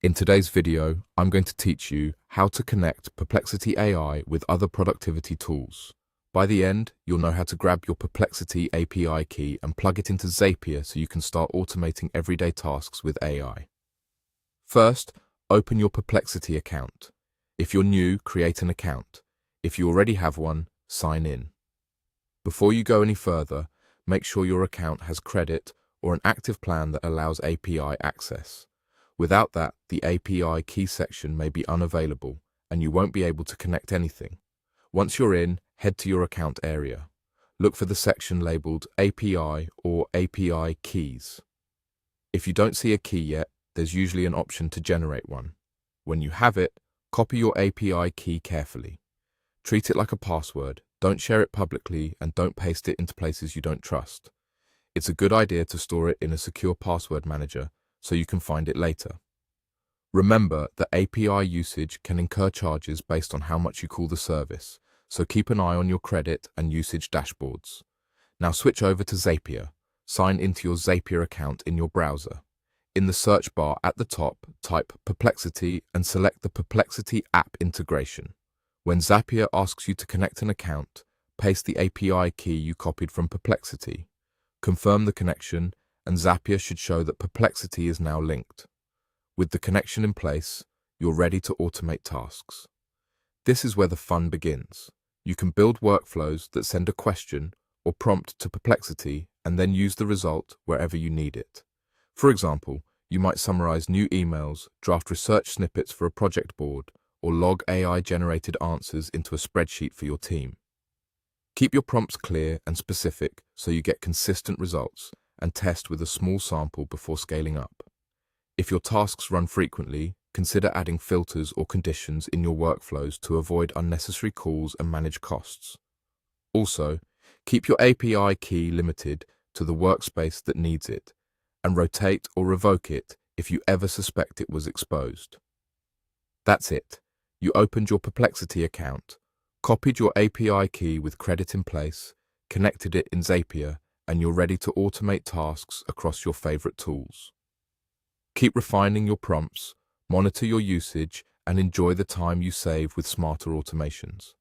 In today's video, I'm going to teach you how to connect Perplexity AI with other productivity tools. By the end, you'll know how to grab your Perplexity API key and plug it into Zapier so you can start automating everyday tasks with AI. First, open your Perplexity account. If you're new, create an account. If you already have one, sign in. Before you go any further, make sure your account has credit or an active plan that allows API access. Without that, the API key section may be unavailable and you won't be able to connect anything. Once you're in, head to your account area. Look for the section labeled API or API keys. If you don't see a key yet, there's usually an option to generate one. When you have it, copy your API key carefully. Treat it like a password, don't share it publicly, and don't paste it into places you don't trust. It's a good idea to store it in a secure password manager so you can find it later. Remember that API usage can incur charges based on how much you call the service, so keep an eye on your credit and usage dashboards. Now switch over to Zapier. Sign into your Zapier account in your browser. In the search bar at the top, type Perplexity and select the Perplexity app integration. When Zapier asks you to connect an account, paste the API key you copied from Perplexity. Confirm the connection, and Zapier should show that Perplexity is now linked. With the connection in place, you're ready to automate tasks. This is where the fun begins. You can build workflows that send a question or prompt to Perplexity and then use the result wherever you need it. For example, you might summarize new emails, draft research snippets for a project board, or log AI-generated answers into a spreadsheet for your team. Keep your prompts clear and specific so you get consistent results, and test with a small sample before scaling up. If your tasks run frequently, consider adding filters or conditions in your workflows to avoid unnecessary calls and manage costs. Also, keep your API key limited to the workspace that needs it, and rotate or revoke it if you ever suspect it was exposed. That's it. You opened your Perplexity account, copied your API key with credit in place, connected it in Zapier, and you're ready to automate tasks across your favorite tools. Keep refining your prompts, monitor your usage, and enjoy the time you save with smarter automations.